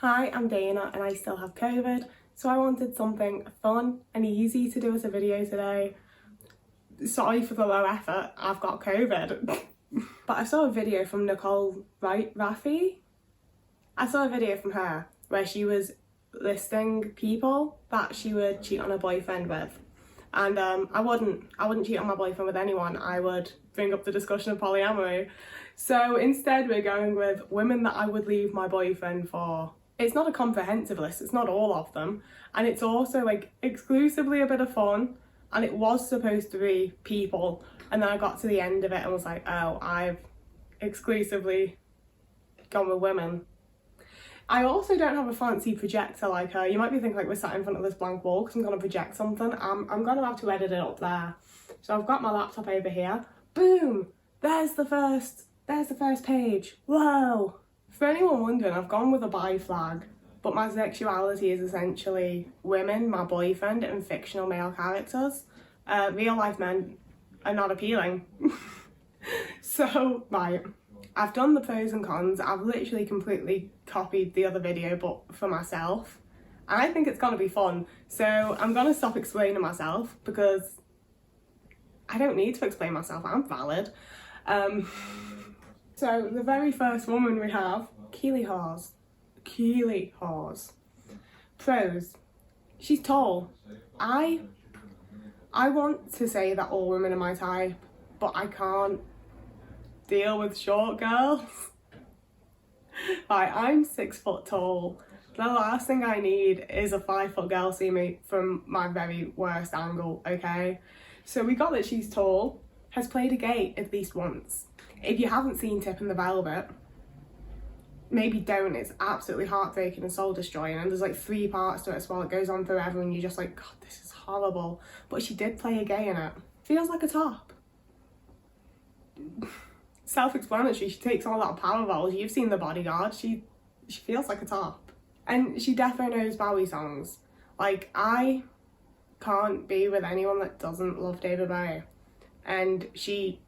Hi, I'm Dana and I still have COVID, so I wanted something fun and easy to do as a video today. Sorry for the low effort, I've got COVID. But I saw a video from Nicole Raffi. I saw a video from her where she was listing people that she would cheat on her boyfriend with. And I wouldn't cheat on my boyfriend with anyone. I would bring up the discussion of polyamory. So instead we're going with women that I would leave my boyfriend for. It's not a comprehensive list, it's not all of them. And it's also like exclusively a bit of fun. And it was supposed to be people. And then I got to the end of it and was like, oh, I've exclusively gone with women. I also don't have a fancy projector like her. You might be thinking like we're sat in front of this blank wall because I'm going to project something. I'm going to have to edit it up there. So I've got my laptop over here. Boom! There's the first page. Whoa! For anyone wondering, I've gone with a bi flag, but my sexuality is essentially women, my boyfriend, and fictional male characters. Real life men are not appealing. So, right. I've done the pros and cons. I've literally completely copied the other video but for myself. And I think it's gonna be fun. So I'm gonna stop explaining myself because I don't need to explain myself, I'm valid. So the very first woman we have, Keeley Hawes. Keeley Hawes. Pros. She's tall. I want to say that all women are my type, but I can't deal with short girls. Like, I'm 6 foot tall. The last thing I need is a 5 foot girl see me from my very worst angle, okay? So we got that she's tall, has played a gay at least once. If you haven't seen Tip and the Velvet, maybe don't. It's absolutely heartbreaking and soul destroying, and there's like 3 parts to it as well. It goes on forever and you're just like, God, this is horrible. But she did play a gay in it. Feels like a top. Self-explanatory, she takes on a lot of power roles. You've seen The Bodyguard, she feels like a top. And she definitely knows Bowie songs. Like, I can't be with anyone that doesn't love David Bowie. And she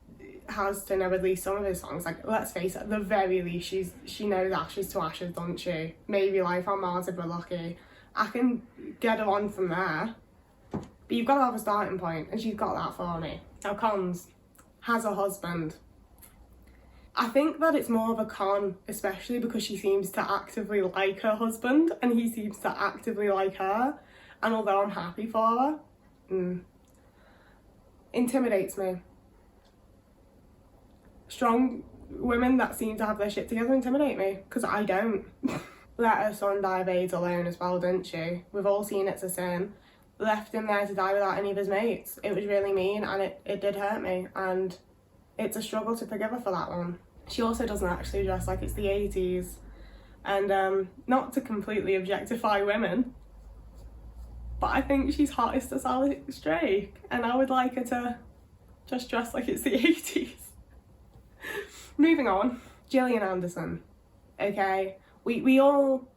has to know at least some of his songs. Like, let's face it, at the very least, she knows Ashes to Ashes, doesn't she? Maybe Life on Mars if we're lucky. I can get her on from there. But you've got to have a starting point, and she's got that for me. Now, cons. Has a husband. I think that it's more of a con, especially because she seems to actively like her husband and he seems to actively like her. And although I'm happy for her, intimidates me. Strong women that seem to have their shit together intimidate me, because I don't. Let her son die of AIDS alone as well, didn't she? We've all seen it's a sin. Left him there to die without any of his mates. It was really mean and it did hurt me, and it's a struggle to forgive her for that one. She also doesn't actually dress like it's the 80s. And not to completely objectify women, but I think she's hottest to Sally Strake, and I would like her to just dress like it's the 80s. Moving on, Gillian Anderson. Okay, we all,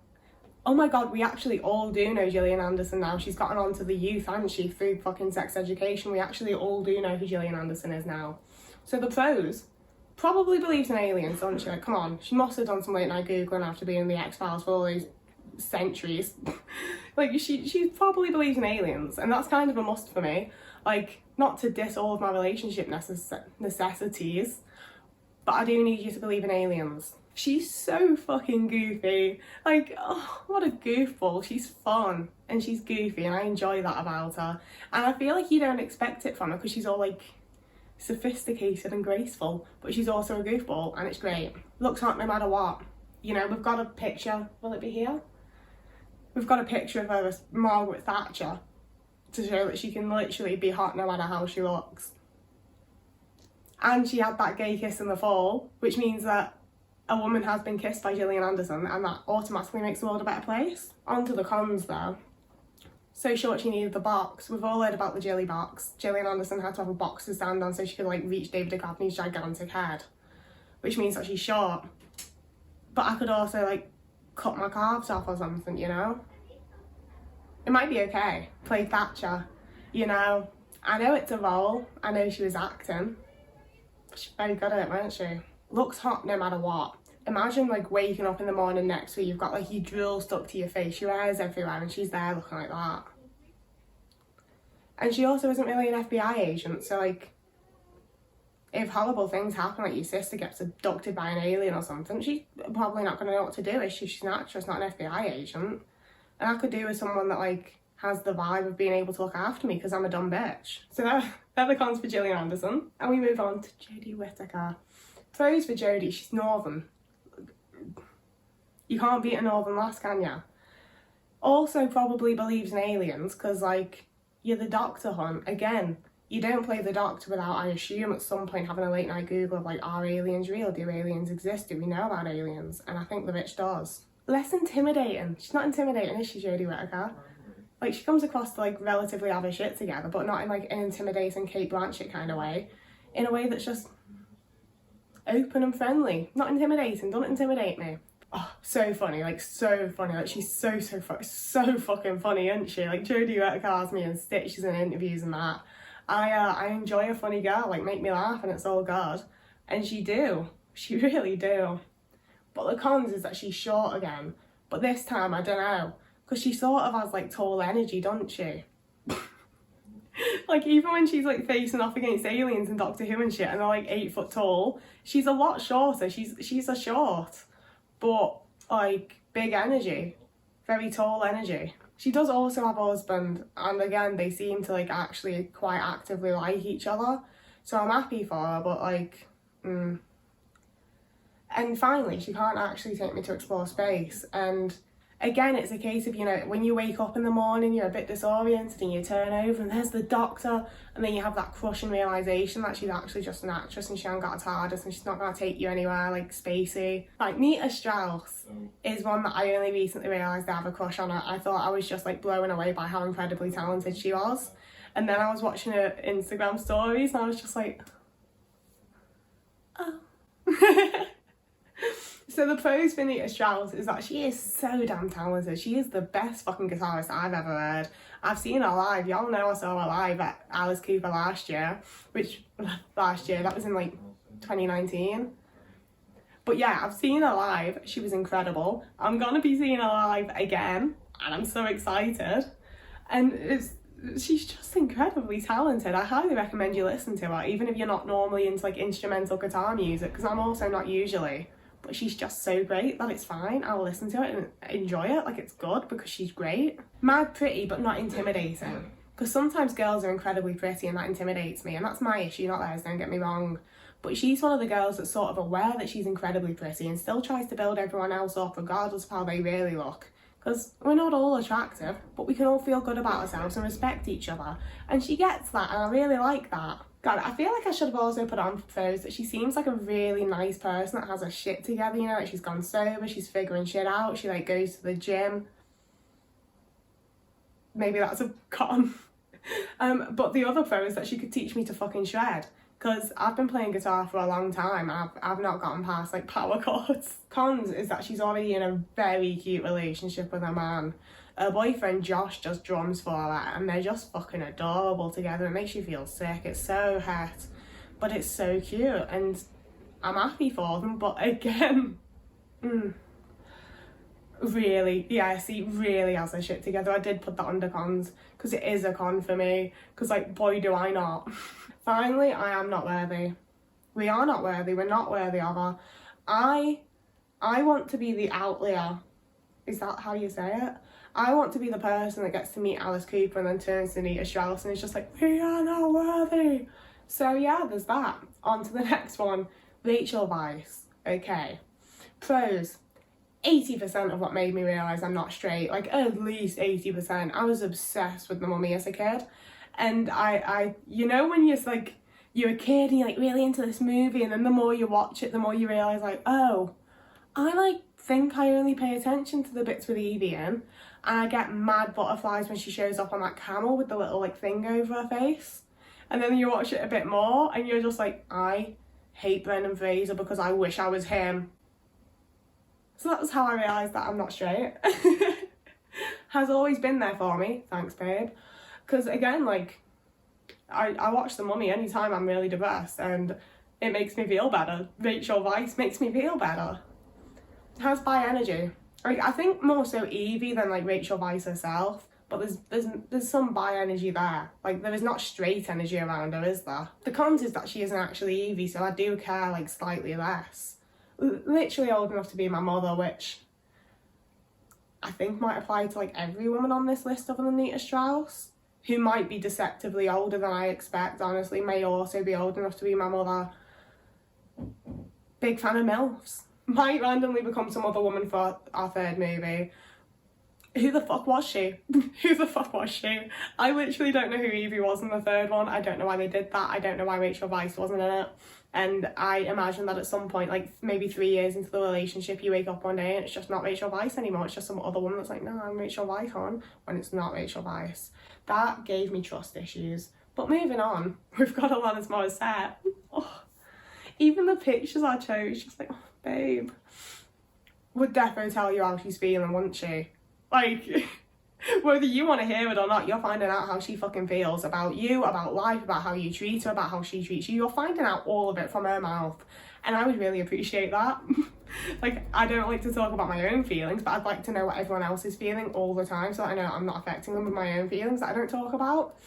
oh my god, we actually all do know Gillian Anderson now. She's gotten on to the youth, hasn't she, through fucking Sex Education. We actually all do know who Gillian Anderson is now. So the pros, probably believes in aliens, doesn't she? Like, come on, she must have done some late night Googling after being in the X-Files for all these centuries. Like, she probably believes in aliens, and that's kind of a must for me. Like, not to diss all of my relationship necessities, but I do need you to believe in aliens. She's so fucking goofy. Like, oh, what a goofball. She's fun and she's goofy, and I enjoy that about her. And I feel like you don't expect it from her because she's all like sophisticated and graceful, but she's also a goofball, and it's great. Looks hot no matter what. You know, we've got a picture, will it be here? We've got a picture of her as Margaret Thatcher to show that she can literally be hot no matter how she looks. And she had that gay kiss in the fall, which means that a woman has been kissed by Gillian Anderson, and that automatically makes the world a better place. On to the cons though. So short she needed the box. We've all heard about the Jilly box. Gillian Anderson had to have a box to stand on so she could like reach David Duchovny's gigantic head, which means that she's short. But I could also like cut my calves off or something, you know? It might be okay. Play Thatcher, you know? I know it's a role. I know she was acting. She's very good at it, weren't she? Looks hot no matter what. Imagine like waking up in the morning next to her, you've got like your drill stuck to your face, your hair's everywhere, and she's there looking like that. And she also isn't really an FBI agent, so like, if horrible things happen, like your sister gets abducted by an alien or something, she's probably not going to know what to do, is she? She's an actress, not an FBI agent. And I could do with someone that like has the vibe of being able to look after me because I'm a dumb bitch. So they're the cons for Gillian Anderson. And we move on to Jodie Whittaker. Pros for Jodie, she's northern. You can't beat a northern lass, can ya? Also probably believes in aliens because like, you're the Doctor Hunt. Again, you don't play the Doctor without, I assume, at some point having a late night Google of like, are aliens real? Do aliens exist? Do we know about aliens? And I think the bitch does. Less intimidating. She's not intimidating, is she, Jodie Whittaker? Like, she comes across to like relatively have her shit together, but not in like an intimidating Kate Blanchett kind of way. In a way that's just open and friendly. Not intimidating. Don't intimidate me. Oh, so funny, like so funny. Like, she's so fucking funny, isn't she? Like, Jodie Whittaker has me in stitches in interviews and that. I enjoy a funny girl, like make me laugh and it's all good. And she really do. But the cons is that she's short again. But this time, I don't know, because she sort of has like tall energy, doesn't she? Like, even when she's like facing off against aliens and Doctor Who and shit, and they're like 8 foot tall, she's a lot shorter. She's a short, but like big energy, very tall energy. She does also have a husband, and again, they seem to like actually quite actively like each other. So I'm happy for her, but like, And finally, she can't actually take me to explore space. And again, it's a case of, you know, when you wake up in the morning, you're a bit disoriented and you turn over and there's the Doctor, and then you have that crushing realisation that she's actually just an actress and she hasn't got a TARDIS and she's not going to take you anywhere like spacey. Like, Nita Strauss is one that I only recently realised I have a crush on her. I thought I was just like blown away by how incredibly talented she was. And then I was watching her Instagram stories and I was just like, oh. So the pros for Nita Strauss is that she is so damn talented. She is the best fucking guitarist I've ever heard. I've seen her live. Y'all know I saw her live at Alice Cooper last year. That was in like 2019. But yeah, I've seen her live. She was incredible. I'm gonna be seeing her live again, and I'm so excited. And she's just incredibly talented. I highly recommend you listen to her, even if you're not normally into like instrumental guitar music, because I'm also not usually. But she's just so great that it's fine. I'll listen to it and enjoy it, like it's good, because she's great. Mad pretty, but not intimidating. Because sometimes girls are incredibly pretty and that intimidates me, and that's my issue, not theirs, don't get me wrong. But she's one of the girls that's sort of aware that she's incredibly pretty and still tries to build everyone else up regardless of how they really look. Because we're not all attractive, but we can all feel good about ourselves and respect each other. And she gets that, and I really like that. God, I feel like I should have also put on for pros that she seems like a really nice person that has her shit together, you know, like she's gone sober, she's figuring shit out, she like goes to the gym. Maybe that's a con. But the other pro is that she could teach me to fucking shred, because I've been playing guitar for a long time and I've not gotten past like power chords. Cons is that she's already in a very cute relationship with a man. Her boyfriend Josh does drums for her and they're just fucking adorable together. It makes you feel sick. It's so hot, but it's so cute and I'm happy for them. But again, really has her shit together. I did put that under cons because it is a con for me, because like, boy do I not. Finally, I am not worthy. We are not worthy. We're not worthy of her. I want to be the outlier. Is that how you say it? I want to be the person that gets to meet Alice Cooper and then turns to Nita Strauss and is just like, we are not worthy. So yeah, there's that. On to the next one. Rachel Weisz. Okay. Pros. 80% of what made me realise I'm not straight. Like, at least 80%. I was obsessed with The Mummy as a kid. And I you know when you're like, you're a kid and you're like really into this movie, and then the more you watch it, the more you realise like, oh, I like think I only pay attention to the bits with Evie in, and I get mad butterflies when she shows up on that camel with the little like thing over her face. And then you watch it a bit more and you're just like, I hate Brendan Fraser because I wish I was him. So that's how I realised that I'm not straight. Has always been there for me, thanks babe. Because again, like, I watch The Mummy anytime I'm really depressed and it makes me feel better. Rachel Weisz makes me feel better. has bi energy. Like, I think more so Evie than like Rachel Weisz herself. But there's some bi energy there. Like, there is not straight energy around her, is there? The cons is that she isn't actually Evie, so I do care like slightly less. Literally old enough to be my mother, which I think might apply to like every woman on this list other than Nita Strauss, who might be deceptively older than I expect, honestly, may also be old enough to be my mother. Big fan of MILFs. Might randomly become some other woman for our third movie. Who the fuck was she? Who the fuck was she? I literally don't know who Evie was in the third one. I don't know why they did that. I don't know why Rachel Weisz wasn't in it. And I imagine that at some point, like maybe 3 years into the relationship, you wake up one day and it's just not Rachel Weisz anymore. It's just some other woman that's like, no, I'm Rachel Weisz, when it's not Rachel Weisz. That gave me trust issues. But moving on, we've got Alanis Morissette. Oh, even the pictures I chose, just like, oh, babe. Would defo tell you how she's feeling, wouldn't she? Like, whether you want to hear it or not, you're finding out how she fucking feels about you, about life, about how you treat her, about how she treats you. You're finding out all of it from her mouth. And I would really appreciate that. Like, I don't like to talk about my own feelings, but I'd like to know what everyone else is feeling all the time, so that I know I'm not affecting them with my own feelings that I don't talk about.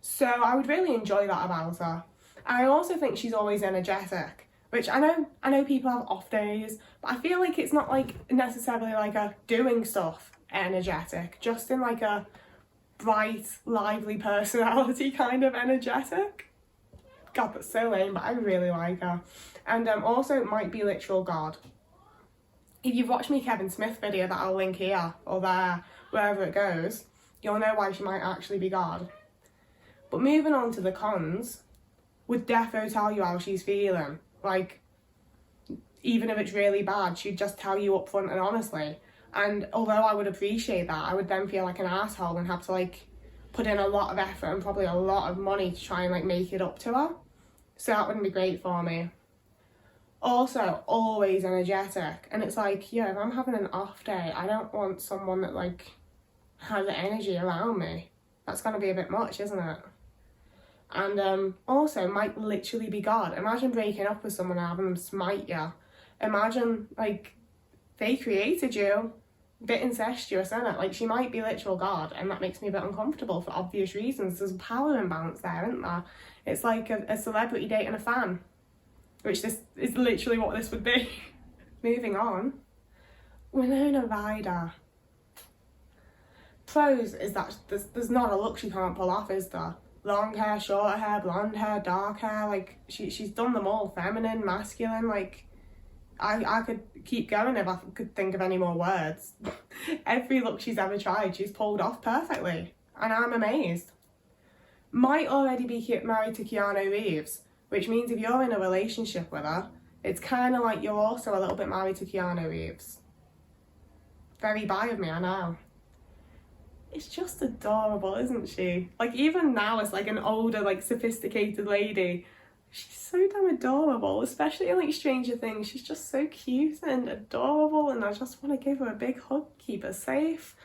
So I would really enjoy that about her. And I also think she's always energetic, which I know people have off days, but I feel like it's not like necessarily like a doing stuff energetic, just in like a bright, lively personality kind of energetic. God, that's so lame, but I really like her. And also might be literal God. If you've watched me Kevin Smith video that I'll link here or there, wherever it goes, you'll know why she might actually be God. But moving on to the cons, would defo tell you how she's feeling. Like, even if it's really bad, she'd just tell you up front and honestly. And although I would appreciate that, I would then feel like an asshole and have to like put in a lot of effort and probably a lot of money to try and like make it up to her. So that wouldn't be great for me. Also, always energetic. And it's like, yeah, if I'm having an off day, I don't want someone that like has energy around me. That's gonna be a bit much, isn't it? And also might literally be God. Imagine breaking up with someone and having them smite you. Imagine like they created you, a bit incestuous, isn't it? Like, she might be literal God, and that makes me a bit uncomfortable for obvious reasons. There's a power imbalance there, isn't there? It's like a celebrity dating a fan, which this is literally what this would be. Moving on. Winona Ryder. Pros is that there's not a look she can't pull off, is there? Long hair, short hair, blonde hair, dark hair, like, she's done them all. Feminine, masculine, like, I could keep going if I could think of any more words. Every look she's ever tried, she's pulled off perfectly. And I'm amazed. Might already be married to Keanu Reeves, which means if you're in a relationship with her, it's kind of like you're also a little bit married to Keanu Reeves. Very bi of me, I know. It's just adorable, isn't she? Like, even now as like an older, like sophisticated lady, she's so damn adorable, especially in like Stranger Things. She's just so cute and adorable, and I just want to give her a big hug, keep her safe.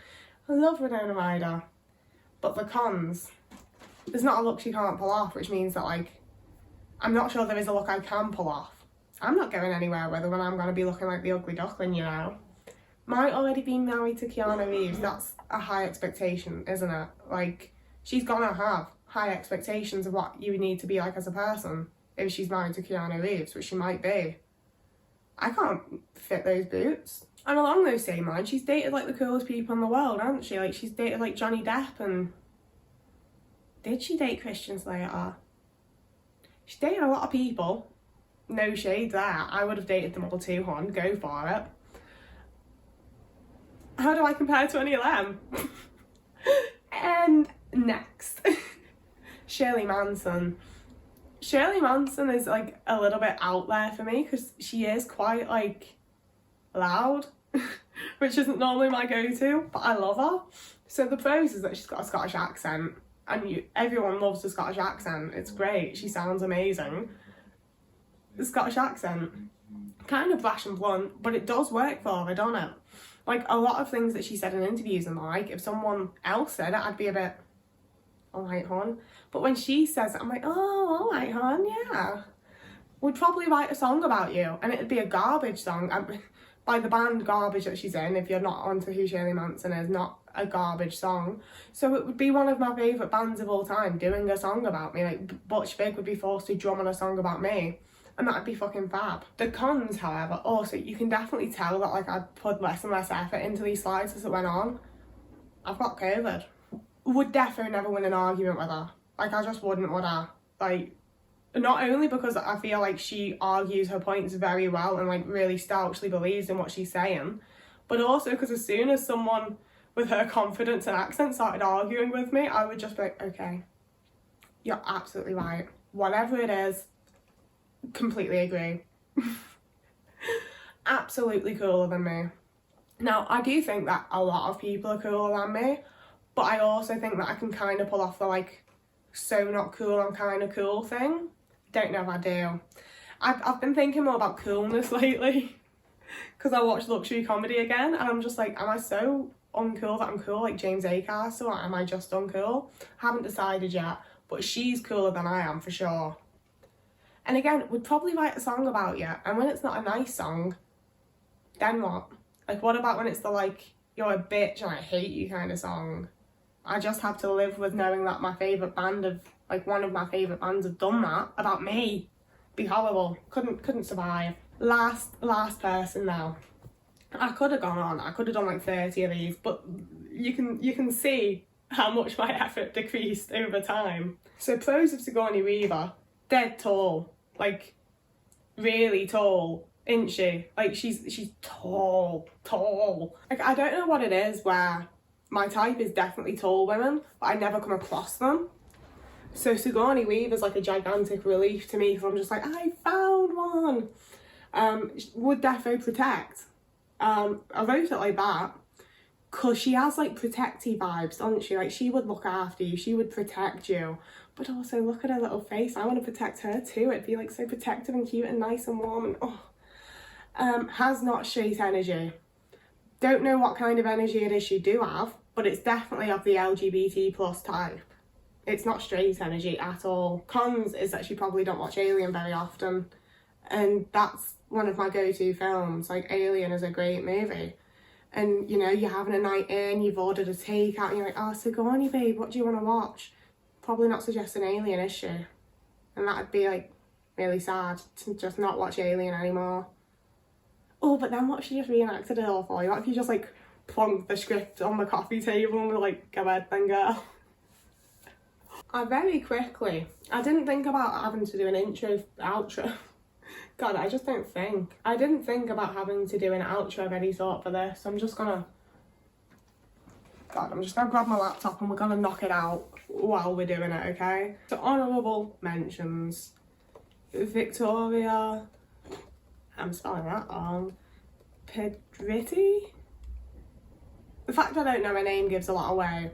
I love Winona Ryder. But the cons, there's not a look she can't pull off, which means that like, I'm not sure there is a look I can pull off. I'm not going anywhere with her when I'm going to be looking like the ugly duckling, you know. Might already be married to Keanu Reeves. That's a high expectation, isn't it? Like, she's gonna have high expectations of what you need to be like as a person if she's married to Keanu Reeves, which she might be. I can't fit those boots. And along those same lines, she's dated like the coolest people in the world, hasn't she? Like, she's dated like Johnny Depp, and did she date Christian Slater? She's dated a lot of people. No shade there. I would have dated them all too, hon. Go for it. How do I compare to any of them? And next, Shirley Manson. Shirley Manson is like a little bit out there for me because she is quite like loud, which isn't normally my go-to, but I love her. So the pros is that she's got a Scottish accent, and everyone loves the Scottish accent. It's great. She sounds amazing. The Scottish accent, kind of brash and blunt, but it does work for her, don't it? Like, a lot of things that she said in interviews and like, if someone else said it, I'd be a bit, alright, hon. But when she says it, I'm like, oh, alright, hon, yeah. We'd probably write a song about you, and it'd be a garbage song. by the band Garbage that she's in, if you're not onto who Shirley Manson is, not a garbage song. So it would be one of my favourite bands of all time doing a song about me. Like, Butch Vig would be forced to drum on a song about me, and that'd be fucking fab. The cons, however, also, you can definitely tell that, like, I put less and less effort into these slides as it went on. I've got COVID. Would defo never win an argument with her. Like, I just wouldn't, would I? Like, not only because I feel like she argues her points very well and, like, really stoutly believes in what she's saying, but also because as soon as someone with her confidence and accent started arguing with me, I would just be like, okay, you're absolutely right. Whatever it is, completely agree. Absolutely cooler than me. Now, I do think that a lot of people are cooler than me, but I also think that I can kind of pull off the, like, so not cool, I'm kind of cool thing. Don't know if I do. I've been thinking more about coolness lately because I watched Luxury Comedy again, and I'm just like, am I so uncool that I'm cool like James Acaster, or am I just uncool? Haven't decided yet, but she's cooler than I am for sure. And again, we'd probably write a song about you, and when it's not a nice song, then what? Like, what about when it's the, like, you're a bitch and I hate you kind of song? I just have to live with knowing that my favourite band of, like, one of my favourite bands have done that about me. Be horrible. Couldn't survive. Last person now. I could have gone on. I could have done like 30 of these, but you can see how much my effort decreased over time. So pros of Sigourney Weaver, dead tall. Like, really tall, isn't she? Like, she's tall. Like, I don't know what it is where my type is definitely tall women, but I never come across them. So Sigourney Weaver's like a gigantic relief to me, because I'm just like, I found one. Would defo protect. I wrote it like that because she has like protecty vibes, doesn't she? Like, she would look after you, she would protect you. But also, look at her little face. I want to protect her too. It'd be like so protective and cute and nice and warm and oh. Has not straight energy. Don't know what kind of energy it is she do have, but it's definitely of the LGBT plus type. It's not straight energy at all. Cons is that she probably don't watch Alien very often, and that's one of my go-to films. Like, Alien is a great movie, and you know, you're having a night in, you've ordered a takeout, and you're like, oh, Sigourney babe, what do you want to watch? Probably not suggesting Alien, is she? And that'd be like really sad to just not watch Alien anymore. Oh, but then what if she just reenacted it all for you? What if you just like plonk the script on the coffee table and were like, go ahead then, girl? I didn't think about having to do an outro. God, I just don't think. I didn't think about having to do an outro of any sort for this. I'm just gonna grab my laptop and we're gonna knock it out while we're doing it, okay? So, honourable mentions. Victoria, I'm spelling that wrong, Pedretti? The fact I don't know her name gives a lot away,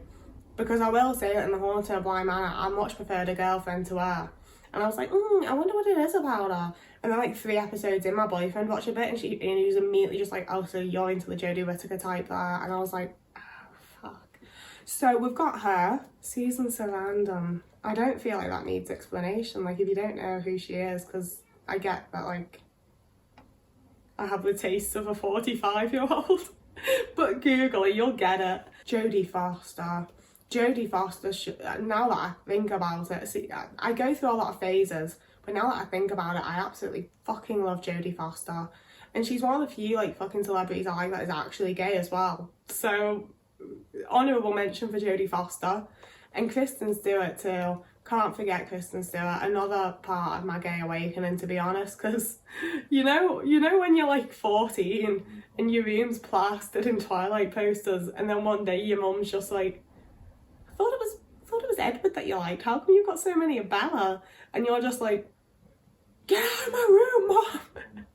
because I will say that in The Haunting of Bly Manor, I much preferred a girlfriend to her. And I was like, I wonder what it is about her. And then like 3 episodes in, my boyfriend watched a bit, and he was immediately just like, oh, so you're into the Jodie Whittaker type there. And I was like, oh, fuck. So we've got her, Susan Sarandon. I don't feel like that needs explanation. Like, if you don't know who she is, because I get that, like, I have the taste of a 45-year-old. But Google it, you'll get it. Jodie Foster. Jodie Foster, now that I think about it, see, I go through a lot of phases, but now that I think about it, I absolutely fucking love Jodie Foster. And she's one of the few, like, fucking celebrities I like that is actually gay as well. So, honourable mention for Jodie Foster. And Kristen Stewart too. Can't forget Kristen Stewart. Another part of my gay awakening, to be honest, because you know when you're like 14 and your room's plastered in Twilight posters, and then one day your mum's just like, I thought it was Edward that you liked. How come you've got so many of Bella? And you're just like, get out of my room, Mom.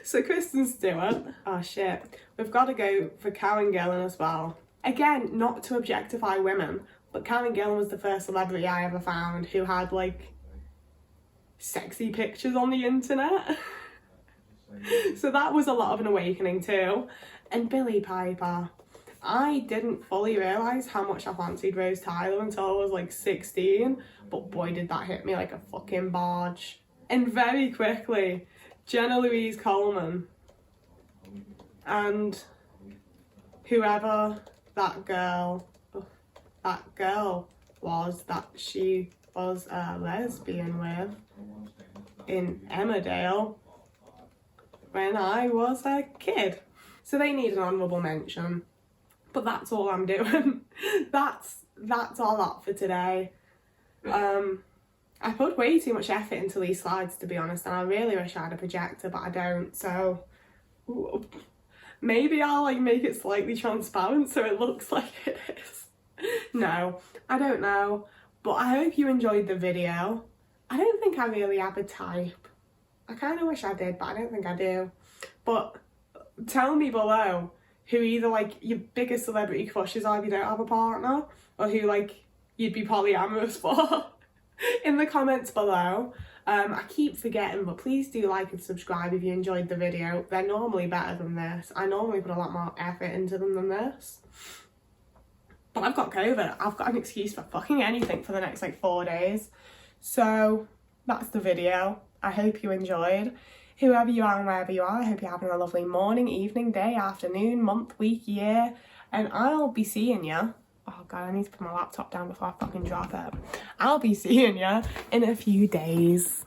So Kristen Stewart. Oh shit. We've got to go for Karen Gillan as well. Again, not to objectify women, but Karen Gillan was the first celebrity I ever found who had like sexy pictures on the internet. So that was a lot of an awakening too. And Billie Piper. I didn't fully realise how much I fancied Rose Tyler until I was like 16, but boy did that hit me like a fucking barge. And very quickly, Jenna Louise Coleman. And whoever that girl was that she was a lesbian with in Emmerdale when I was a kid. So they need an honourable mention. But that's all I'm doing. That's all that for today. I put way too much effort into these slides, to be honest, and I really wish I had a projector, but I don't, so maybe I'll like make it slightly transparent so it looks like it is. No, I don't know, but I hope you enjoyed the video. I don't think I really have a type. I kind of wish I did, but I don't think I do. But tell me below who either like your biggest celebrity crushes are if you don't have a partner, or who like you'd be polyamorous for in the comments below. I keep forgetting, but please do like and subscribe if you enjoyed the video. They're normally better than this. I normally put a lot more effort into them than this. But I've got COVID. I've got an excuse for fucking anything for the next like 4 days. So that's the video. I hope you enjoyed. Whoever you are and wherever you are, I hope you're having a lovely morning, evening, day, afternoon, month, week, year. And I'll be seeing you. Oh god, I need to put my laptop down before I fucking drop it. I'll be seeing you in a few days.